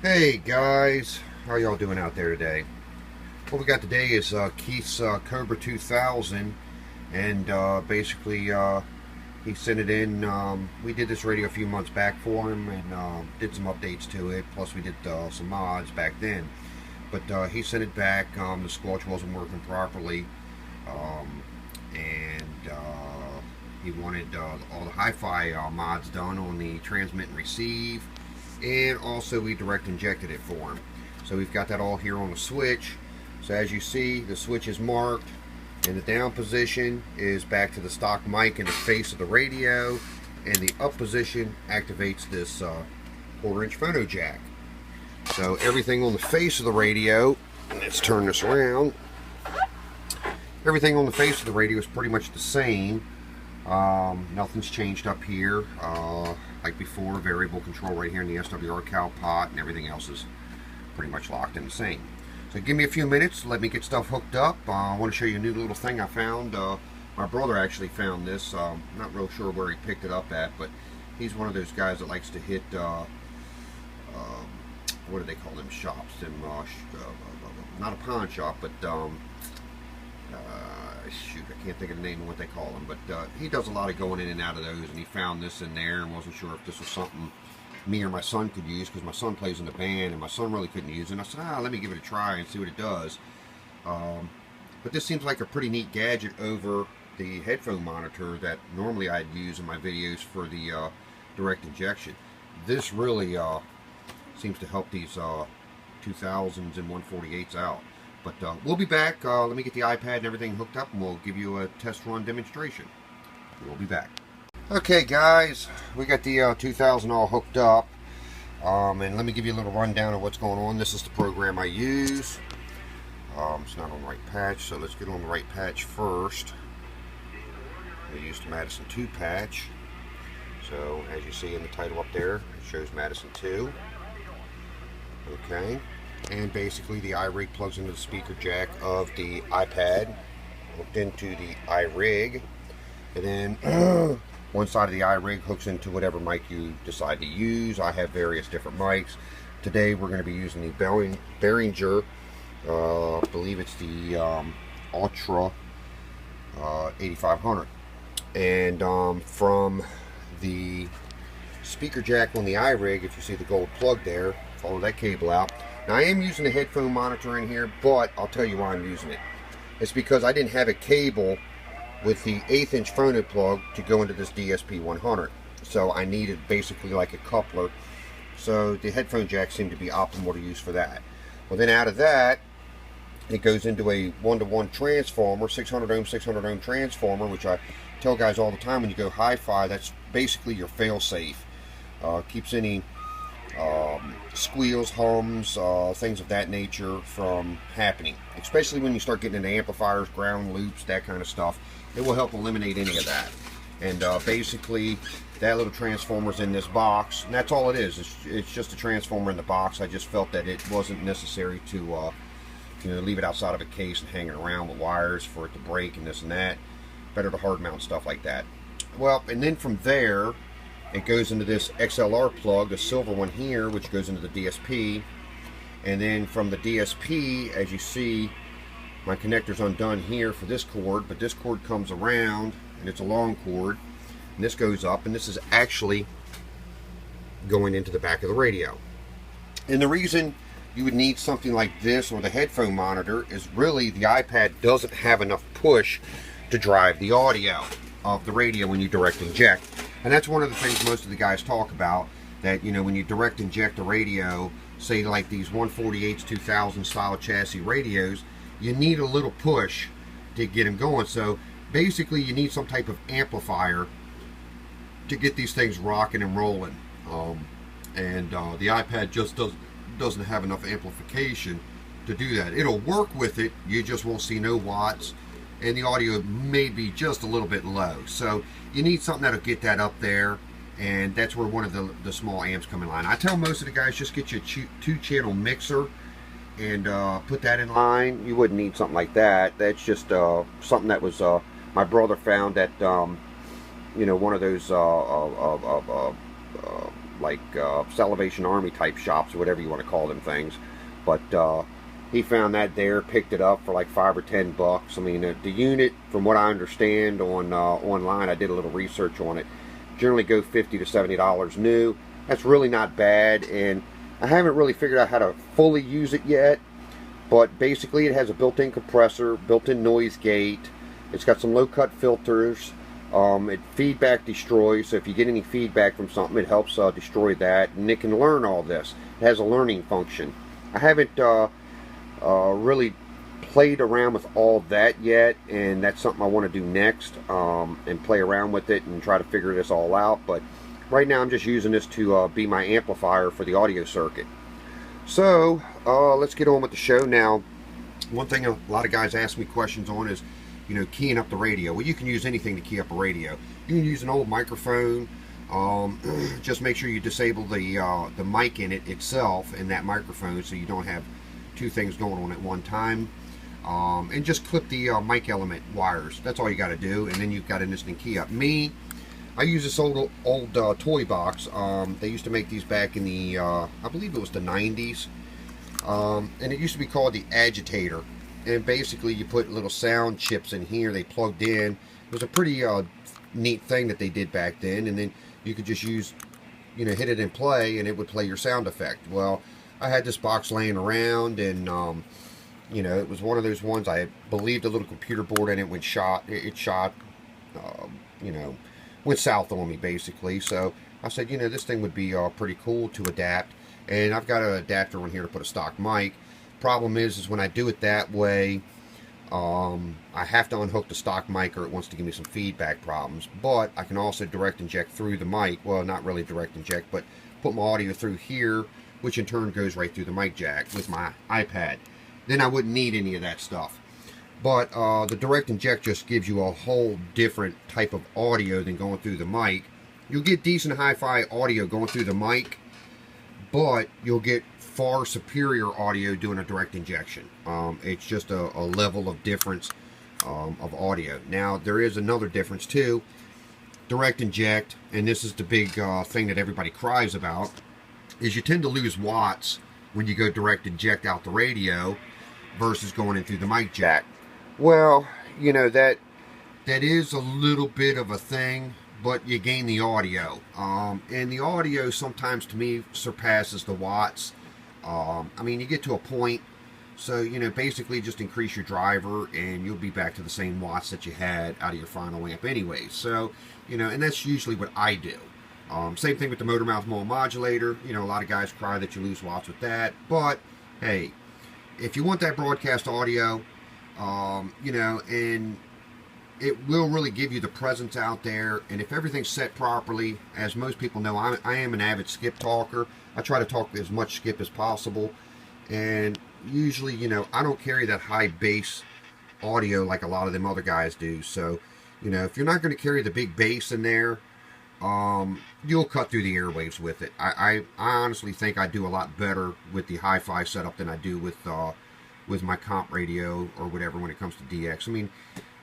Hey guys, how y'all doing out there today? What we got today is Keith's Cobra 2000, and basically he sent it in. We did this radio a few months back for him and did some updates to it, plus we did some mods back then. But he sent it back. The squelch wasn't working properly, and he wanted all the HiFi mods done on the transmit and receive, and also we direct injected it for him. So we've got that all here on the switch. So as you see, the switch is marked, and the down position is back to the stock mic in the face of the radio, and the up position activates this 1/4-inch phono jack. So everything on the face of the radio, let's turn this around, everything on the face of the radio is pretty much the same. Nothing's changed up here. Like before, variable control right here in the SWR cow pot, and everything else is pretty much locked in the same. So give me a few minutes, let me get stuff hooked up. I want to show you a new little thing I found. My brother actually found this. I'm not real sure where he picked it up at, but he's one of those guys that likes to hit, what do they call them shops? Not a pawn shop, but shoot, I can't think of the name of what they call them, but he does a lot of going in and out of those, and he found this in there and wasn't sure if this was something me or my son could use, because my son plays in the band and my son really couldn't use it. And I said, let me give it a try and see what it does. But this seems like a pretty neat gadget over the headphone monitor that normally I'd use in my videos for the direct injection. This really seems to help these 2000s and 148s out. But we'll be back. Let me get the iPad and everything hooked up, and we'll give you a test run demonstration. We'll be back. Okay guys, we got the 2000 all hooked up, and let me give you a little rundown of what's going on. This is the program I use. It's not on the right patch, so let's get on the right patch first. We use the Madison 2 patch. So as you see in the title up there, it shows Madison 2. Okay. And basically the iRig plugs into the speaker jack of the iPad, hooked into the iRig, and then one side of the iRig hooks into whatever mic you decide to use. I have various different mics. Today we're going to be using the Behringer, I believe it's the Ultra 8500. And from the speaker jack on the iRig, if you see the gold plug there, follow that cable out. Now I am using a headphone monitor in here, but I'll tell you why I'm using it. It's because I didn't have a cable with the 1/8-inch phono plug to go into this DSP 100. So I needed basically like a coupler. So the headphone jack seemed to be optimal to use for that. Well, then out of that, it goes into a 1-to-1 transformer, 600 ohm, 600 ohm transformer, which I tell guys all the time when you go HiFi, that's basically your fail-safe. Keeps any squeals, hums, things of that nature from happening, especially when you start getting into amplifiers, ground loops, that kind of stuff. It will help eliminate any of that. And basically that little transformer's in this box, and that's all it is. It's just a transformer in the box. I just felt that it wasn't necessary to leave it outside of a case and hanging around with wires for it to break and this and that. Better to hard mount stuff like that. Well, and then from there it goes into this XLR plug, the silver one here, which goes into the DSP. And then from the DSP, as you see, my connector's undone here for this cord, but this cord comes around, and it's a long cord, and this goes up, and this is actually going into the back of the radio. And the reason you would need something like this or the headphone monitor is really the iPad doesn't have enough push to drive the audio of the radio when you direct inject. And that's one of the things most of the guys talk about, that when you direct inject a radio, say like these 148s 2000 style chassis radios, you need a little push to get them going. So basically you need some type of amplifier to get these things rocking and rolling. The iPad just doesn't have enough amplification to do that. It'll work with it, you just won't see no watts, and the audio may be just a little bit low. So you need something that'll get that up there, and that's where one of the small amps come in line. I tell most of the guys, just get you a 2-channel mixer and put that in line. You wouldn't need something like that. That's just something that was my brother found at one of those like Salvation Army type shops or whatever you want to call them things. But he found that there, picked it up for like $5 or $10. I mean, the unit, from what I understand on online, I did a little research on it, generally go $50 to $70 new. That's really not bad, and I haven't really figured out how to fully use it yet. But basically, it has a built-in compressor, built-in noise gate. It's got some low-cut filters. It feedback destroys, so if you get any feedback from something, it helps destroy that, and it can learn all this. It has a learning function. I haven't really played around with all that yet, and that's something I want to do next, and play around with it and try to figure this all out. But right now I'm just using this to be my amplifier for the audio circuit. So let's get on with the show now. One thing a lot of guys ask me questions on is, you know, keying up the radio. Well, you can use anything to key up a radio. You can use an old microphone. Just make sure you disable the mic in it itself and that microphone, so you don't have two things going on at one time. And just clip the mic element wires. That's all you got to do, and then you've got an instant key up. I use this old toy box. They used to make these back in the I believe it was the 90s, and it used to be called the Agitator. And basically you put little sound chips in here, they plugged in. It was a pretty neat thing that they did back then, and then you could just use, you know, hit it and play, and it would play your sound effect. Well, I had this box laying around, and you know, it was one of those ones, I believed a little computer board in it went shot, you know, went south on me basically. So I said, you know, this thing would be pretty cool to adapt, and I've got an adapter on here to put a stock mic. Problem is when I do it that way, I have to unhook the stock mic, or it wants to give me some feedback problems. But I can also direct inject through the mic. Well, not really direct inject, but put my audio through here, which in turn goes right through the mic jack with my iPad. Then I wouldn't need any of that stuff. But the direct inject just gives you a whole different type of audio than going through the mic. You'll get decent hi-fi audio going through the mic, but you'll get far superior audio doing a direct injection. It's just a level of difference of audio. Now, there is another difference too. Direct inject, and this is the big thing that everybody cries about, is you tend to lose watts when you go direct inject out the radio versus going in through the mic jack. Well, you know, that is a little bit of a thing, but you gain the audio. And the audio sometimes, to me, surpasses the watts. I mean, you get to a point, so, you know, basically just increase your driver and you'll be back to the same watts that you had out of your final amp anyway. So, you know, and that's usually what I do. Same thing with the motor mouth modulator. You know, a lot of guys cry that you lose watts with that, but hey, if you want that broadcast audio, you know, and it will really give you the presence out there, and if everything's set properly, as most people know, I am an avid skip talker. I try to talk as much skip as possible, and usually, you know, I don't carry that high bass audio like a lot of them other guys do. So, you know, if you're not going to carry the big bass in there, you'll cut through the airwaves with it. I honestly think I do a lot better with the hi-fi setup than I do with my comp radio or whatever when it comes to DX. I mean,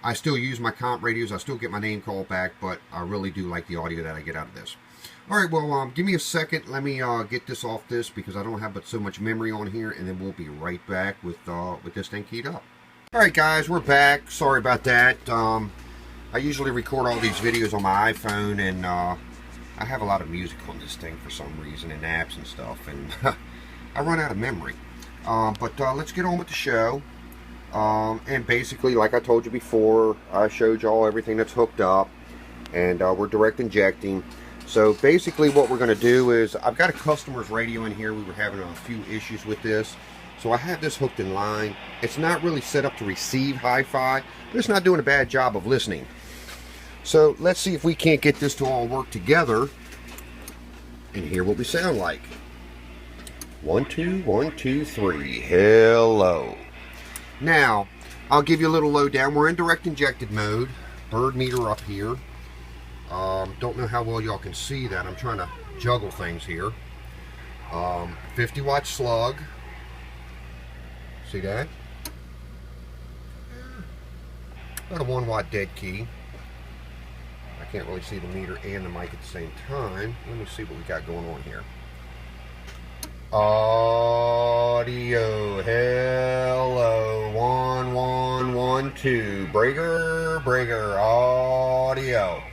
I still use my comp radios, I still get my name called back, but I really do like the audio that I get out of this. Alright, well, give me a second, let me get this off this, because I don't have but so much memory on here, and then we'll be right back with this thing keyed up. Alright guys, we're back. Sorry about that. I usually record all these videos on my iPhone, and I have a lot of music on this thing for some reason, and apps and stuff, and I run out of memory. But let's get on with the show. And basically, like I told you before, I showed y'all everything that's hooked up, and we're direct injecting. So basically what we're going to do is, I've got a customer's radio in here. We were having a few issues with this, so I have this hooked in line. It's not really set up to receive hi-fi, but it's not doing a bad job of listening. So let's see if we can't get this to all work together and hear what we sound like. 1 2 1 2 3. Hello. Now, I'll give you a little lowdown. We're in direct injected mode. Bird meter up here. Don't know how well y'all can see that. I'm trying to juggle things here. 50 watt slug. See that? About a 1 watt dead key. I can't really see the meter and the mic at the same time. Let me see what we got going on here. Audio, hello, 1 1 1 2, breaker, audio.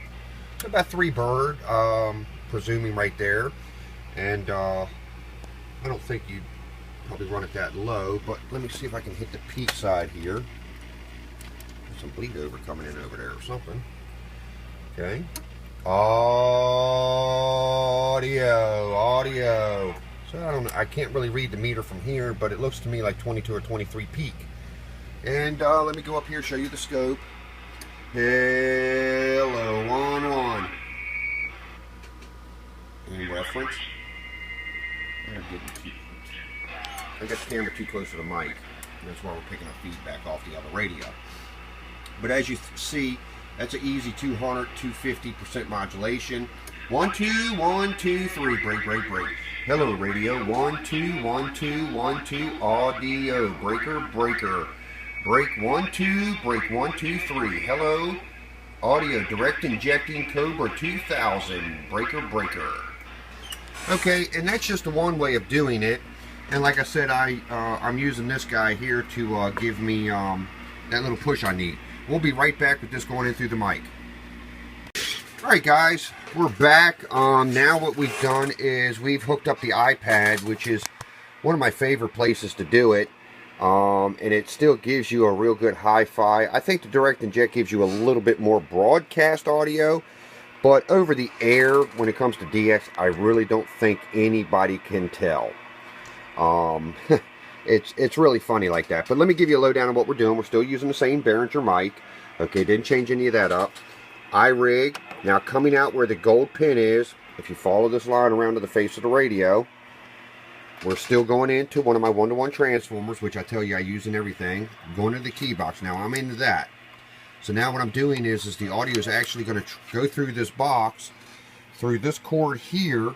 So about 3 bird, presuming right there, and I don't think you'd probably run it that low, but let me see if I can hit the peak side here. There's some bleed over coming in over there or something. Okay, audio. So I can't really read the meter from here, but it looks to me like 22 or 23 peak. And let me go up here, show you the scope. Hello, 1 1. Any reference? I got the camera too close to the mic. That's why we're picking up feedback off the other radio. But as you see, that's an easy 200, 250% modulation. 1 2 1 2 3. Break. Hello radio. 1 2 1 2 1 2. Audio. Breaker. Break 1 2. Break 1 2 3. Hello. Audio. Direct injecting Cobra 2000. Breaker. Okay, and that's just one way of doing it. And like I said, I'm using this guy here to give me that little push I need. We'll be right back with this going in through the mic. Alright guys, we're back. Now what we've done is we've hooked up the iPad, which is one of my favorite places to do it. And it still gives you a real good hi-fi. I think the Directinject gives you a little bit more broadcast audio, but over the air, when it comes to DX, I really don't think anybody can tell. It's really funny like that. But let me give you a lowdown on what we're doing. We're still using the same Behringer mic. Okay, didn't change any of that up. iRig. Now coming out where the gold pin is, if you follow this line around to the face of the radio, we're still going into one of my 1-to-1 transformers, which I tell you I use in everything. I'm going to the key box. Now I'm into that. So now what I'm doing is the audio is actually going to go through this box, through this cord here,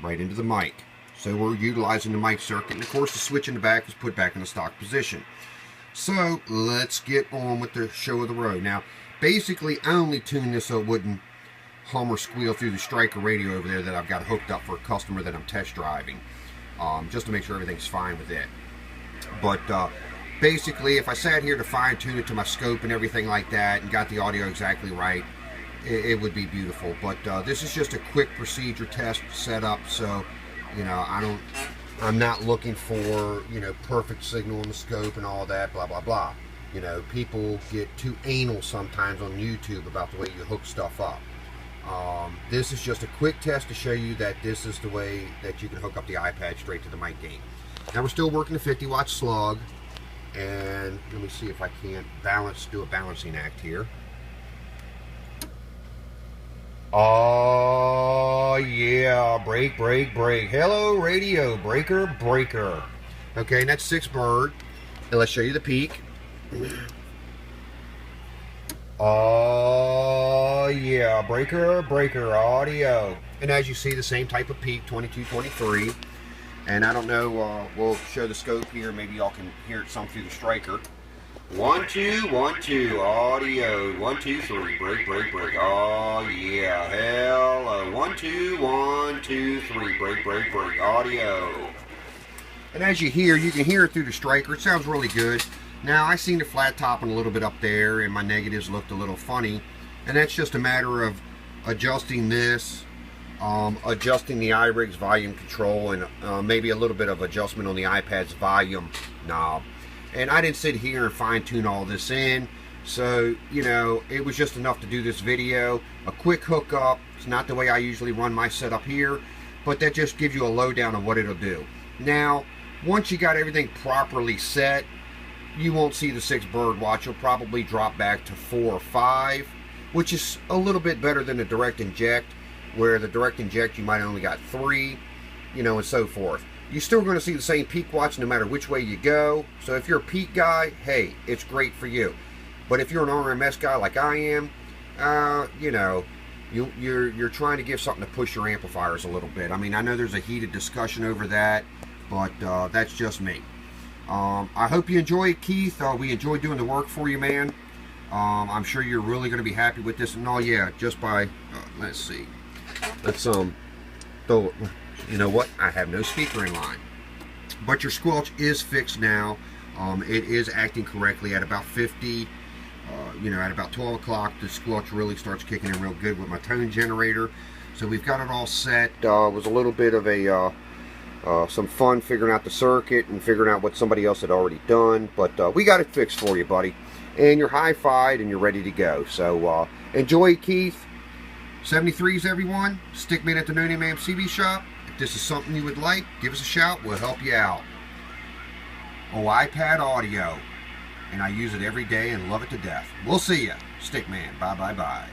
right into the mic. So we're utilizing the mic circuit, and of course the switch in the back is put back in the stock position. So let's get on with the show of the road. Now basically I only tuned this so it wouldn't hum or squeal through the Striker radio over there that I've got hooked up for a customer that I'm test driving, just to make sure everything's fine with it. But basically if I sat here to fine tune it to my scope and everything like that and got the audio exactly right, it would be beautiful. But this is just a quick procedure test setup, so you know, I'm not looking for, you know, perfect signal in the scope and all that, blah, blah, blah. You know, people get too anal sometimes on YouTube about the way you hook stuff up. This is just a quick test to show you that this is the way that you can hook up the iPad straight to the mic gain. Now we're still working the 50-watt slug, and let me see if I can't do a balancing act here. Oh yeah, break. Hello radio, breaker. Okay, and that's 6 bird. And let's show you the peak. Oh yeah, breaker, audio. And as you see, the same type of peak, 22, 23. And I don't know, we'll show the scope here. Maybe y'all can hear it some through the Striker. 1 2 1 2 audio. 1 2 3 break. Oh yeah, hello. 1 2 1 2 3 break audio. And as you can hear it through the Striker. It sounds really good. Now I seen the flat topping a little bit up there, and my negatives looked a little funny, and that's just a matter of adjusting this, adjusting the iRig's volume control, and maybe a little bit of adjustment on the iPad's volume knob. And I didn't sit here and fine-tune all this in, so you know, it was just enough to do this video. A quick hookup. It's not the way I usually run my setup here, but that just gives you a lowdown of what it'll do. Now once you got everything properly set, you won't see the 6 bird watch. You'll probably drop back to 4 or 5, which is a little bit better than the Directinject, where the Directinject you might only got 3, you know, and so forth. You're still going to see the same peak watch no matter which way you go. So if you're a peak guy, hey, it's great for you. But if you're an RMS guy like I am, you know, you're trying to give something to push your amplifiers a little bit. I mean, I know there's a heated discussion over that, but that's just me. I hope you enjoy it, Keith. We enjoy doing the work for you, man. I'm sure you're really going to be happy with this. And oh yeah, just by let's see, let's though, you know what, I have no speaker in line, but your squelch is fixed now. It is acting correctly at about 50. You know, at about 12 o'clock, the squelch really starts kicking in real good with my tone generator. So we've got it all set. It was a little bit of a some fun figuring out the circuit and figuring out what somebody else had already done, but we got it fixed for you, buddy. And you're hi-fied and you're ready to go. So enjoy, Keith. 73s, everyone. Stickman at the No Name MCB shop. If this is something you would like, give us a shout. We'll help you out. Oh, iPad audio. And I use it every day and love it to death. We'll see ya. Stickman. Bye, bye, bye.